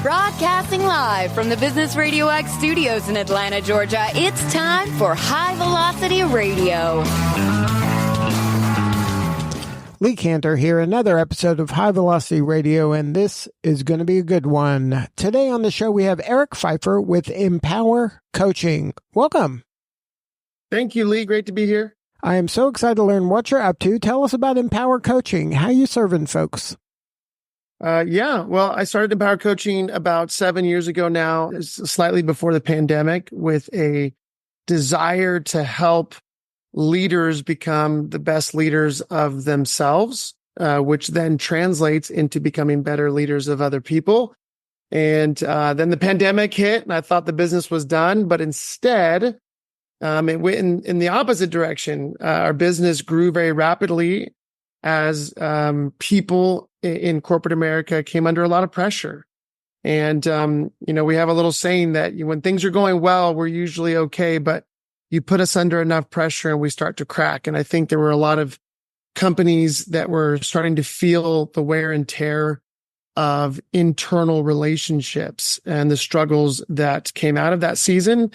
Broadcasting live from the Business RadioX studios in Atlanta, Georgia, it's time for High Velocity Radio. Lee Cantor here, another episode of High Velocity Radio, and this is going to be a good one. Today on the show, we have Eric Pfeiffer with Mpwr Coaching. Welcome. Thank you, Lee. Great to be here. I am so excited to learn what you're up to. Tell us about Mpwr Coaching. How you serving folks? Well, I started Mpwr Coaching about 7 years ago now, slightly before the pandemic, with a desire to help leaders become the best leaders of themselves, which then translates into becoming better leaders of other people. And then the pandemic hit, and I thought the business was done, but instead, it went in the opposite direction. Our business grew very rapidly as people in corporate America came under a lot of pressure. And, we have a little saying that when things are going well, we're usually okay, but you put us under enough pressure and we start to crack. And I think there were a lot of companies that were starting to feel the wear and tear of internal relationships and the struggles that came out of that season.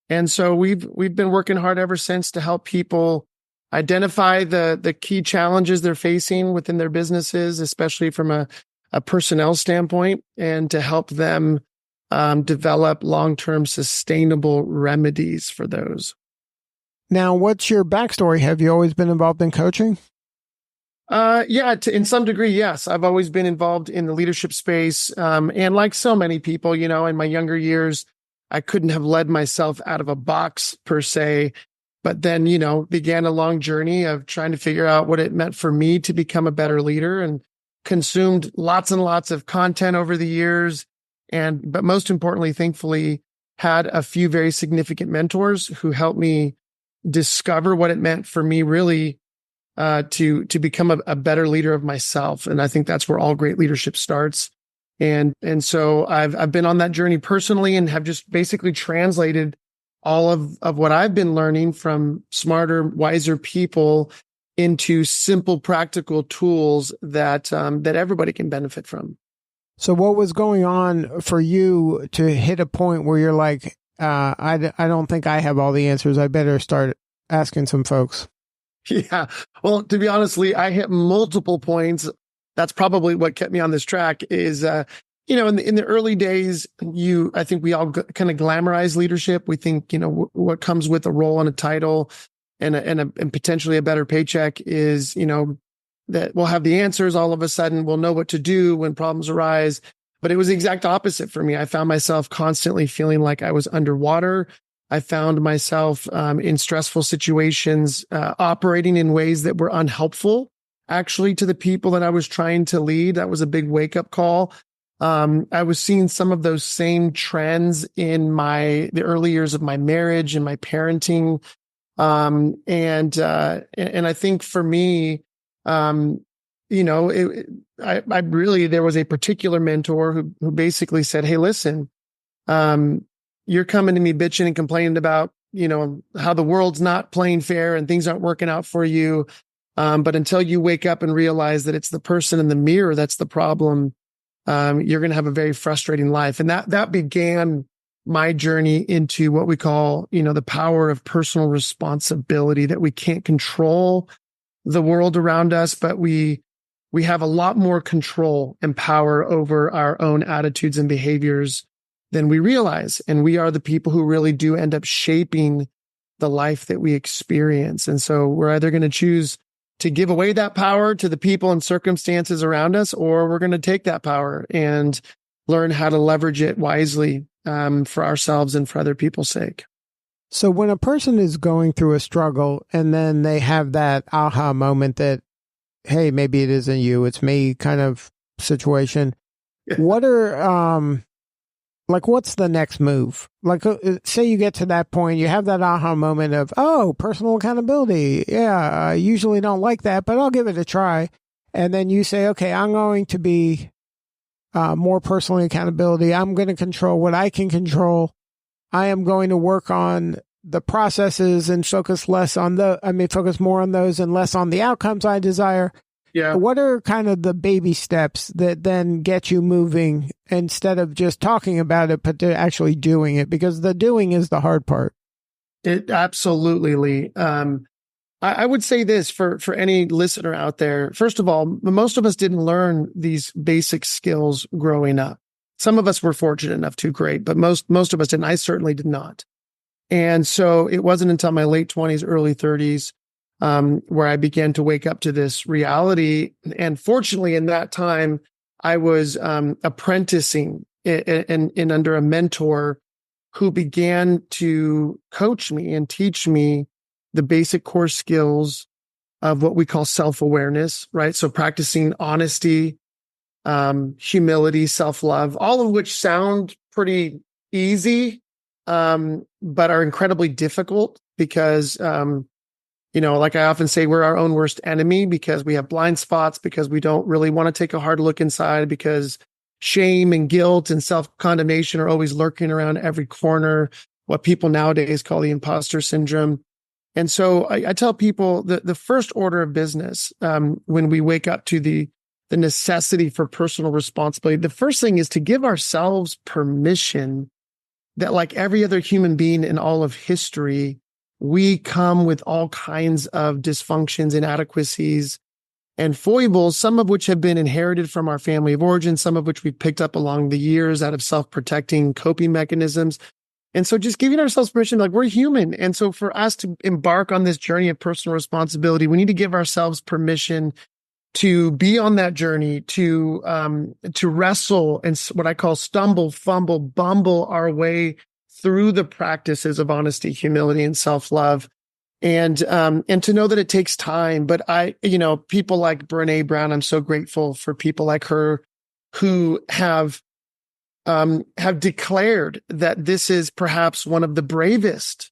And so we've been working hard ever since to help people identify the key challenges they're facing within their businesses, especially from a personnel standpoint, and to help them develop long-term sustainable remedies for those. Now, what's your backstory? Have you always been involved in coaching? In some degree, yes. I've always been involved in the leadership space. And like so many people, in my younger years, I couldn't have led myself out of a box per se, but then, began a long journey of trying to figure out what it meant for me to become a better leader, and consumed lots and lots of content over the years. But most importantly, thankfully, had a few very significant mentors who helped me discover what it meant for me really to become a better leader of myself. And I think that's where all great leadership starts. And so I've been on that journey personally, and have just basically translated all of what I've been learning from smarter, wiser people into simple, practical tools that everybody can benefit from. So what was going on for you to hit a point where you're like, I don't think I have all the answers. I better start asking some folks. Yeah. Well, to be honest, Lee, I hit multiple points. That's probably what kept me on this track is, in the early days, I think we all kind of glamorize leadership. We think, what comes with a role and a title and potentially a better paycheck is, that we'll have the answers. All of a sudden, we'll know what to do when problems arise. But it was the exact opposite for me. I found myself constantly feeling like I was underwater. I found myself in stressful situations, operating in ways that were unhelpful, actually, to the people that I was trying to lead. That was a big wake-up call. I was seeing some of those same trends in the early years of my marriage and my parenting. And I think for me, there was a particular mentor who basically said, "Hey, listen, you're coming to me bitching and complaining about, how the world's not playing fair and things aren't working out for you. But until you wake up and realize that it's the person in the mirror that's the problem, you're going to have a very frustrating life." And that began my journey into what we call, the power of personal responsibility, that we can't control the world around us, but we have a lot more control and power over our own attitudes and behaviors than we realize. And we are the people who really do end up shaping the life that we experience. And so we're either going to choose to give away that power to the people and circumstances around us, or we're going to take that power and learn how to leverage it wisely for ourselves and for other people's sake. So when a person is going through a struggle and then they have that aha moment that, hey, maybe it isn't you, it's me kind of situation, what are, what's the next move? Say you get to that point, you have that aha moment of, oh, personal accountability. Yeah, I usually don't like that, but I'll give it a try. And then you say, okay, I'm going to be more personally accountability. I'm going to control what I can control. I am going to work on the processes and focus more on those and less on the outcomes I desire. Yeah. What are kind of the baby steps that then get you moving instead of just talking about it, but to actually doing it? Because the doing is the hard part. It absolutely, Lee. I would say this for any listener out there. First of all, most of us didn't learn these basic skills growing up. Some of us were fortunate enough to, great, but most of us didn't. I certainly did not. And so it wasn't until my late 20s, early 30s, where I began to wake up to this reality. And fortunately, in that time, I was apprenticing in under a mentor who began to coach me and teach me the basic core skills of what we call self-awareness, right? So practicing honesty, humility, self-love, all of which sound pretty easy, but are incredibly difficult because, like I often say, we're our own worst enemy because we have blind spots, because we don't really want to take a hard look inside, because shame and guilt and self-condemnation are always lurking around every corner, what people nowadays call the imposter syndrome. And so I tell people that the first order of business, when we wake up to the necessity for personal responsibility, the first thing is to give ourselves permission that, like every other human being in all of history, we come with all kinds of dysfunctions, inadequacies, and foibles, some of which have been inherited from our family of origin, some of which we've picked up along the years out of self-protecting coping mechanisms. And so just giving ourselves permission, like, we're human. And so for us to embark on this journey of personal responsibility, we need to give ourselves permission to be on that journey, to wrestle and what I call stumble, fumble, bumble our way through the practices of honesty, humility, and self-love. And to know that it takes time. But people like Brené Brown, I'm so grateful for people like her who have declared that this is perhaps one of the bravest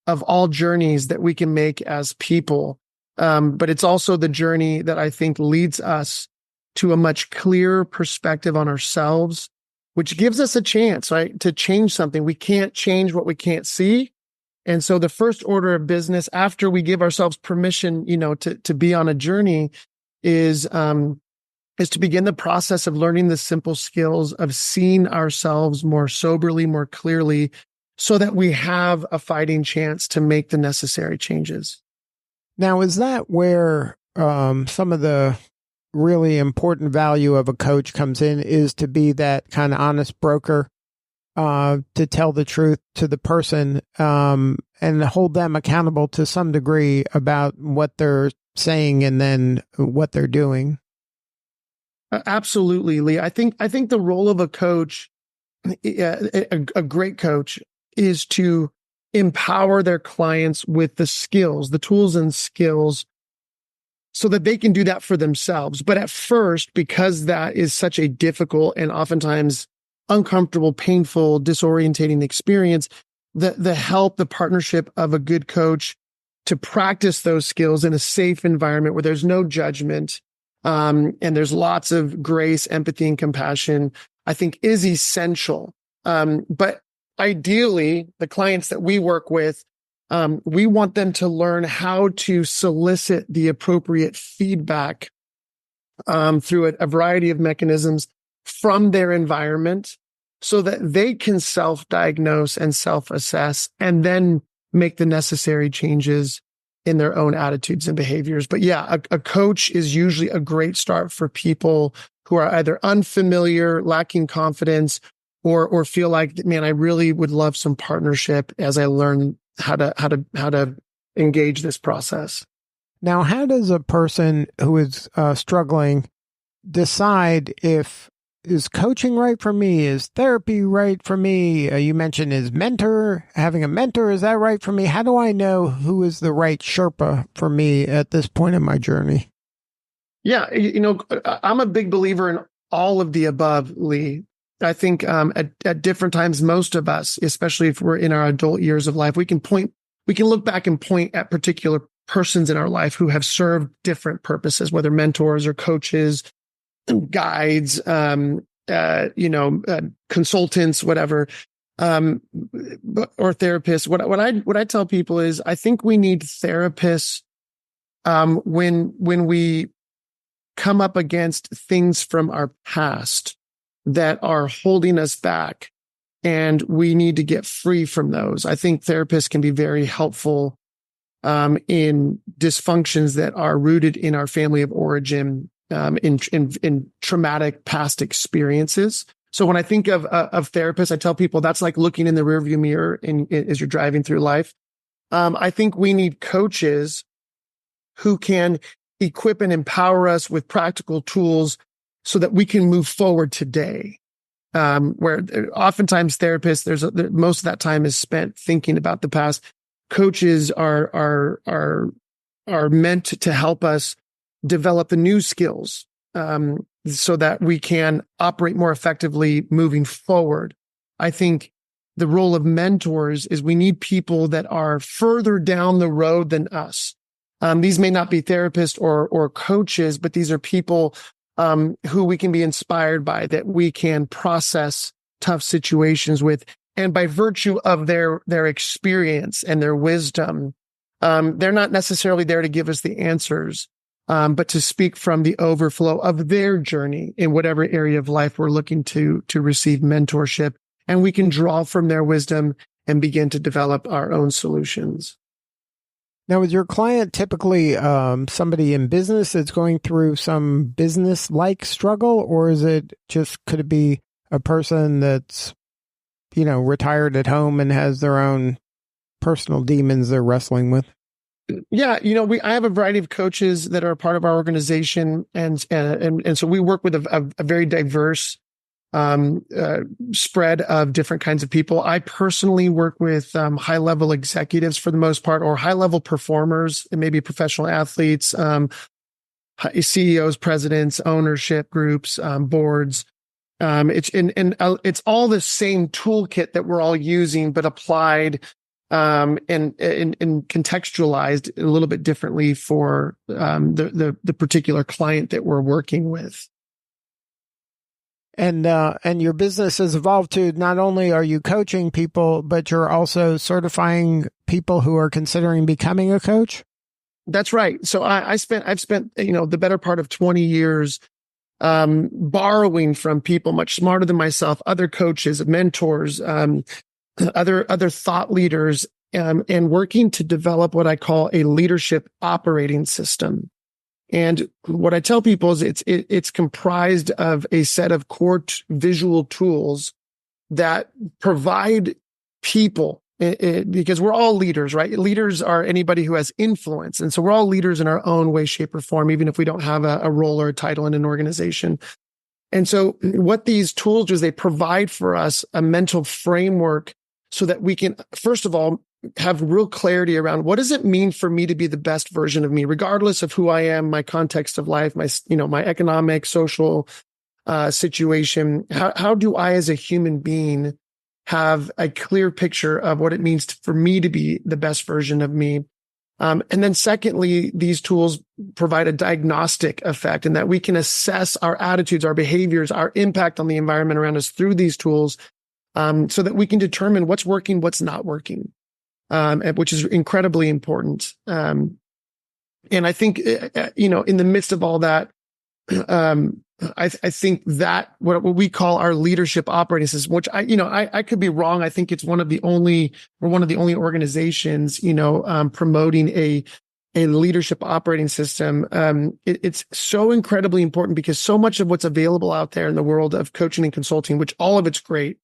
of all journeys that we can make as people. But it's also the journey that I think leads us to a much clearer perspective on ourselves, which gives us a chance, right, to change something. We can't change what we can't see. And so the first order of business after we give ourselves permission, to be on a journey is to begin the process of learning the simple skills of seeing ourselves more soberly, more clearly, so that we have a fighting chance to make the necessary changes. Now, is that where some of the really important value of a coach comes in, is to be that kind of honest broker? To tell the truth to the person, and hold them accountable to some degree about what they're saying and then what they're doing. Absolutely, Lee. I think the role of a coach, a great coach, is to empower their clients with the skills, the tools and skills, so that they can do that for themselves. But at first, because that is such a difficult and oftentimes uncomfortable, painful, disorientating experience, the help, the partnership of a good coach to practice those skills in a safe environment where there's no judgment, and there's lots of grace, empathy, and compassion, I think is essential. But ideally, the clients that we work with, we want them to learn how to solicit the appropriate feedback through a variety of mechanisms from their environment, so that they can self-diagnose and self-assess and then make the necessary changes in their own attitudes and behaviors. But yeah, a coach is usually a great start for people who are either unfamiliar, lacking confidence, or feel like, man, I really would love some partnership as I learn how to engage this process. Now, how does a person who is struggling decide if is coaching right for me? Is therapy right for me? You mentioned having a mentor. Is that right for me? How do I know who is the right Sherpa for me at this point in my journey? Yeah, I'm a big believer in all of the above, Lee. I think at different times, most of us, especially if we're in our adult years of life, we can look back and point at particular persons in our life who have served different purposes, whether mentors or coaches, guides, consultants, whatever, or therapists. What I tell people is, I think we need therapists when we come up against things from our past that are holding us back, and we need to get free from those. I think therapists can be very helpful in dysfunctions that are rooted in our family of origin, in traumatic past experiences. So when I think of therapists, I tell people that's like looking in the rearview mirror as you're driving through life. I think we need coaches who can equip and empower us with practical tools so that we can move forward today. Where oftentimes therapists, most of that time is spent thinking about the past. Coaches are meant to help us develop the new skills, so that we can operate more effectively moving forward. I think the role of mentors is we need people that are further down the road than us. These may not be therapists or coaches, but these are people who we can be inspired by, that we can process tough situations with. And by virtue of their experience and their wisdom, they're not necessarily there to give us the answers, but to speak from the overflow of their journey in whatever area of life we're looking to receive mentorship. And we can draw from their wisdom and begin to develop our own solutions. Now, is your client typically somebody in business that's going through some business-like struggle, or could it be a person that's, retired at home and has their own personal demons they're wrestling with? Yeah, I have a variety of coaches that are a part of our organization, and so we work with a very diverse spread of different kinds of people. I personally work with high-level executives for the most part, or high-level performers, and maybe professional athletes, CEOs, presidents, ownership groups, boards. It's all the same toolkit that we're all using, but applied and contextualized a little bit differently for the particular client that we're working with. And your business has evolved to, not only are you coaching people, but you're also certifying people who are considering becoming a coach? That's right. So I've spent the better part of 20 years borrowing from people much smarter than myself, other coaches, mentors, other thought leaders, and working to develop what I call a leadership operating system. And what I tell people is it's comprised of a set of core visual tools that provide people, because we're all leaders, right? Leaders are anybody who has influence. And so we're all leaders in our own way, shape, or form, even if we don't have a role or a title in an organization. And so what these tools do is they provide for us a mental framework so that we can, first of all, have real clarity around what does it mean for me to be the best version of me, regardless of who I am, my context of life, my economic, social situation. How do I, as a human being, have a clear picture of what it means for me to be the best version of me? And then secondly, these tools provide a diagnostic effect in that we can assess our attitudes, our behaviors, our impact on the environment around us through these tools, so that we can determine what's working, what's not working. Which is incredibly important. And I think, in the midst of all that, I think that what we call our leadership operating system, which I could be wrong. I think we're one of the only organizations, promoting a leadership operating system. It's so incredibly important because so much of what's available out there in the world of coaching and consulting, which all of it's great,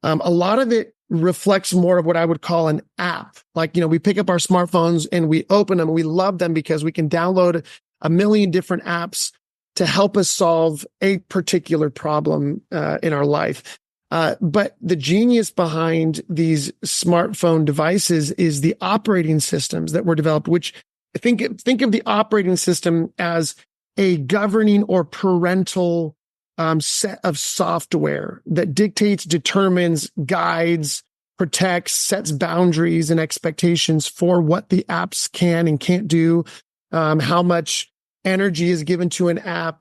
a lot of it reflects more of what I would call an app. Like, we pick up our smartphones and we open them and we love them because we can download a million different apps to help us solve a particular problem in our life. But the genius behind these smartphone devices is the operating systems that were developed, which think of the operating system as a governing or parental set of software that dictates, determines, guides, protects, sets boundaries and expectations for what the apps can and can't do, how much energy is given to an app,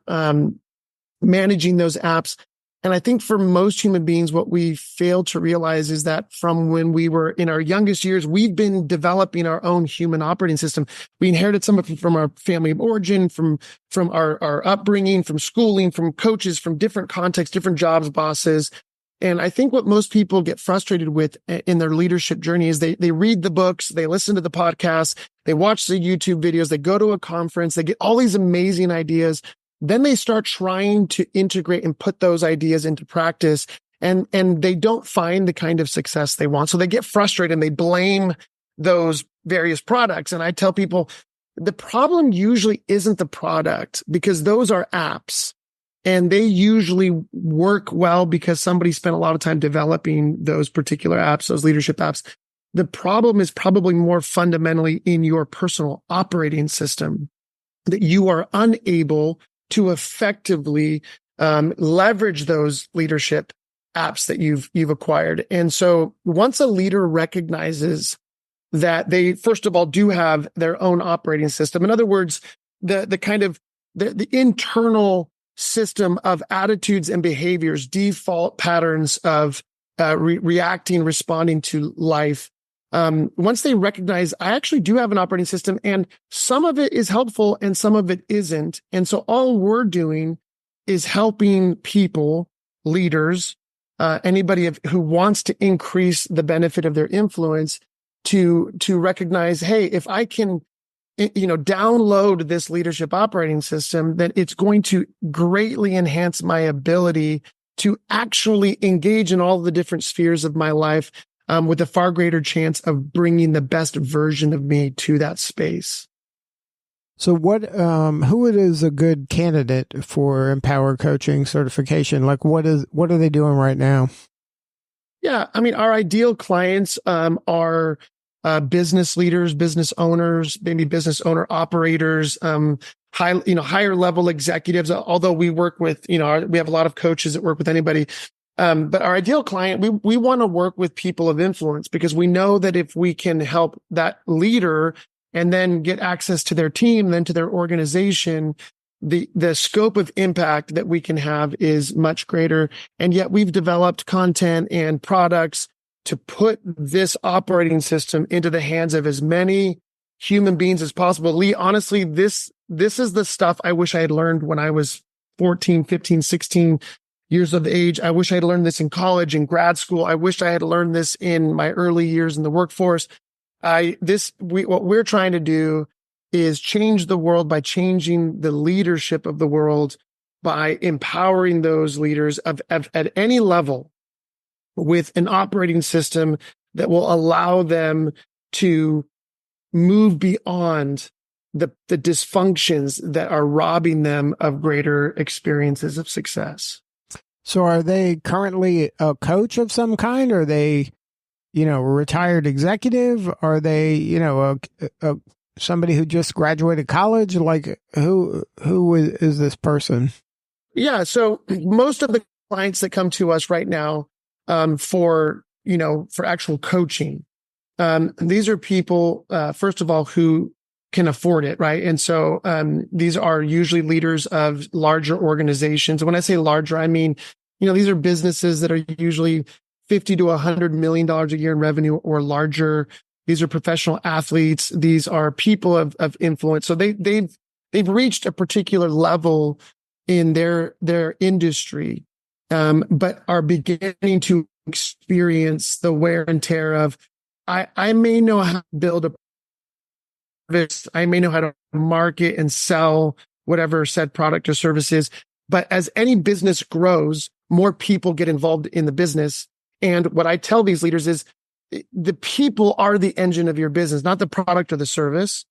managing those apps. And I think for most human beings, what we fail to realize is that from when we were in our youngest years, we've been developing our own human operating system. We inherited some of it from our family of origin, from our upbringing, from schooling, from coaches, from different contexts, different jobs, bosses. And I think what most people get frustrated with in their leadership journey is they read the books, they listen to the podcasts, they watch the YouTube videos, they go to a conference, they get all these amazing ideas. Then they start trying to integrate and put those ideas into practice, and they don't find the kind of success they want. So they get frustrated and they blame those various products. And I tell people the problem usually isn't the product, because those are apps and they usually work well because somebody spent a lot of time developing those particular apps, those leadership apps. The problem is probably more fundamentally in your personal operating system, that you are unable to effectively leverage those leadership apps that you've acquired. And so once a leader recognizes that they, first of all, do have their own operating system, in other words, the kind of the internal system of attitudes and behaviors, default patterns of responding to life. Once they recognize, I actually do have an operating system, and some of it is helpful and some of it isn't. And so all we're doing is helping people, leaders, anybody who wants to increase the benefit of their influence to recognize, hey, if I can, download this leadership operating system, then it's going to greatly enhance my ability to actually engage in all the different spheres of my life, with a far greater chance of bringing the best version of me to that space. So who is a good candidate for Mpwr coaching certification? Like what are they doing right now? Yeah. I mean, our ideal clients, are, business leaders, business owners, maybe business owner operators, higher level executives, although we work with, we have a lot of coaches that work with anybody. But our ideal client, we want to work with people of influence, because we know that if we can help that leader and then get access to their team, then to their organization, the scope of impact that we can have is much greater. And yet we've developed content and products to put this operating system into the hands of as many human beings as possible. Lee, honestly, this is the stuff I wish I had learned when I was 14, 15, 16 years of age. I wish I had learned this in college and grad school. I wish I had learned this in my early years in the workforce. What we're trying to do is change the world by changing the leadership of the world, by empowering those leaders at any level with an operating system that will allow them to move beyond the dysfunctions that are robbing them of greater experiences of success. So are they currently a coach of some kind? Are they, a retired executive? Are they, somebody who just graduated college? Like who is this person? Yeah. So most of the clients that come to us right now, for actual coaching, these are people, first of all, who can afford it, right? And so these are usually leaders of larger organizations. When I say larger, I mean, these are businesses that are usually $50 to $100 million a year in revenue or larger. These are professional athletes. These are people of influence. So they've reached a particular level in their industry, but are beginning to experience the wear and tear of, I may know how to build a service, I may know how to market and sell whatever said product or service is, but as any business grows, more people get involved in the business. And what I tell these leaders is the people are the engine of your business, not the product or the service.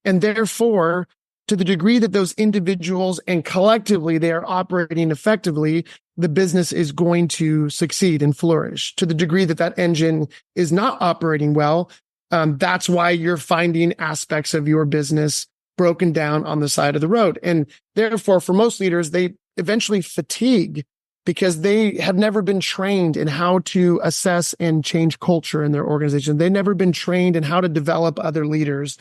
And therefore, to the degree that those individuals and collectively they are operating effectively, the business is going to succeed and flourish. To the degree that that engine is not operating well, that's why you're finding aspects of your business broken down on the side of the road. And therefore, for most leaders, they eventually fatigue because they have never been trained in how to assess and change culture in their organization. They've never been trained in how to develop other leaders.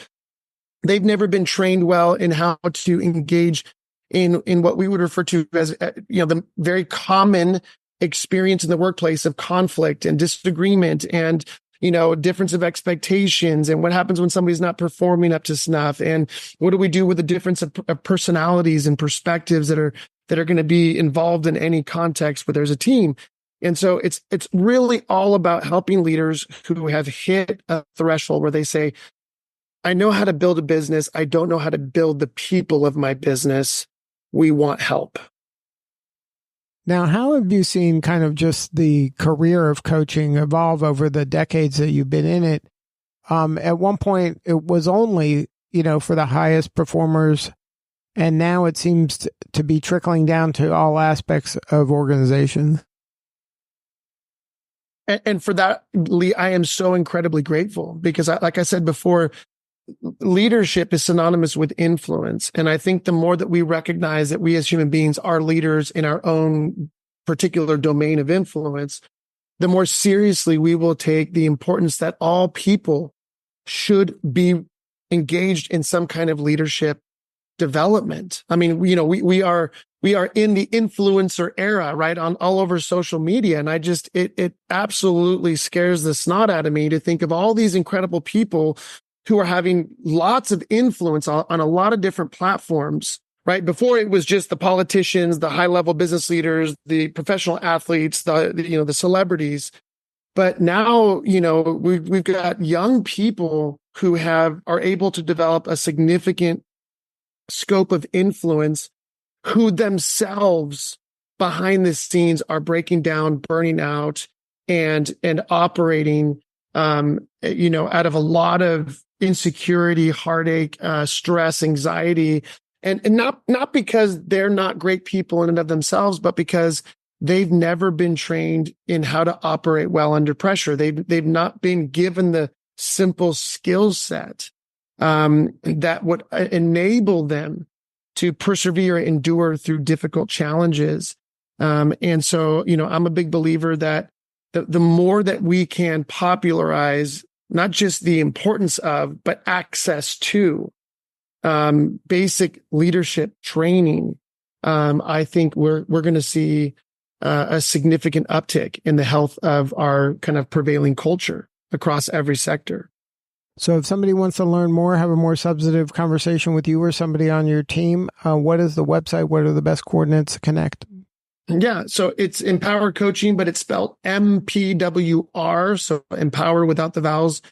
They've never been trained well in how to engage in what we would refer to as, the very common experience in the workplace of conflict and disagreement and, difference of expectations, and what happens when somebody's not performing up to snuff, and what do we do with the difference of personalities and perspectives that are going to be involved in any context where there's a team. And so it's really all about helping leaders who have hit a threshold where they say, I know how to build a business. I don't know how to build the people of my business. We want help. Now, how have you seen kind of just the career of coaching evolve over the decades that you've been in it? At one point, it was only, for the highest performers, and now it seems to be trickling down to all aspects of organizations. And for that, Lee, I am so incredibly grateful because, like I said before, leadership is synonymous with influence. And I think the more that we recognize that we as human beings are leaders in our own particular domain of influence, the more seriously we will take the importance that all people should be engaged in some kind of leadership development. I mean, we are in the influencer era, right? On all over social media. And it absolutely scares the snot out of me to think of all these incredible people who are having lots of influence on a lot of different platforms, right? Before it was just the politicians, the high level business leaders, the professional athletes, the celebrities. But now, we've got young people who are able to develop a significant scope of influence, who themselves behind the scenes are breaking down, burning out, and operating, out of a lot of insecurity, heartache, stress, anxiety, and not because they're not great people in and of themselves, but because they've never been trained in how to operate well under pressure. They've not been given the simple skill set that would enable them to persevere, endure through difficult challenges. And so, I'm a big believer that the more that we can popularize not just the importance of, but access to basic leadership training, I think we're going to see a significant uptick in the health of our kind of prevailing culture across every sector. So if somebody wants to learn more, have a more substantive conversation with you or somebody on your team, what is the website? What are the best coordinates to connect? Yeah, so it's Mpwr Coaching, but it's spelled Mpwr, so Empower without the vowels,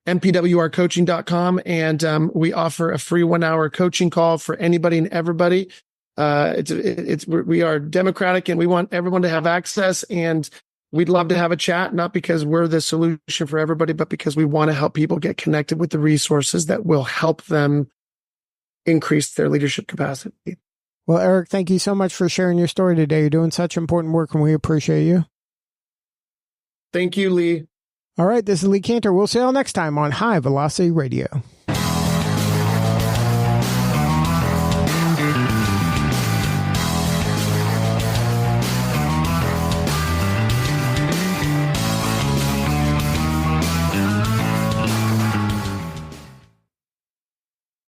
mpwrcoaching.com. And we offer a free 1-hour coaching call for anybody and everybody. We are democratic and we want everyone to have access, and we'd love to have a chat, not because we're the solution for everybody, but because we want to help people get connected with the resources that will help them increase their leadership capacity. Well, Eric, thank you so much for sharing your story today. You're doing such important work, and we appreciate you. Thank you, Lee. All right, this is Lee Cantor. We'll see you all next time on High Velocity Radio.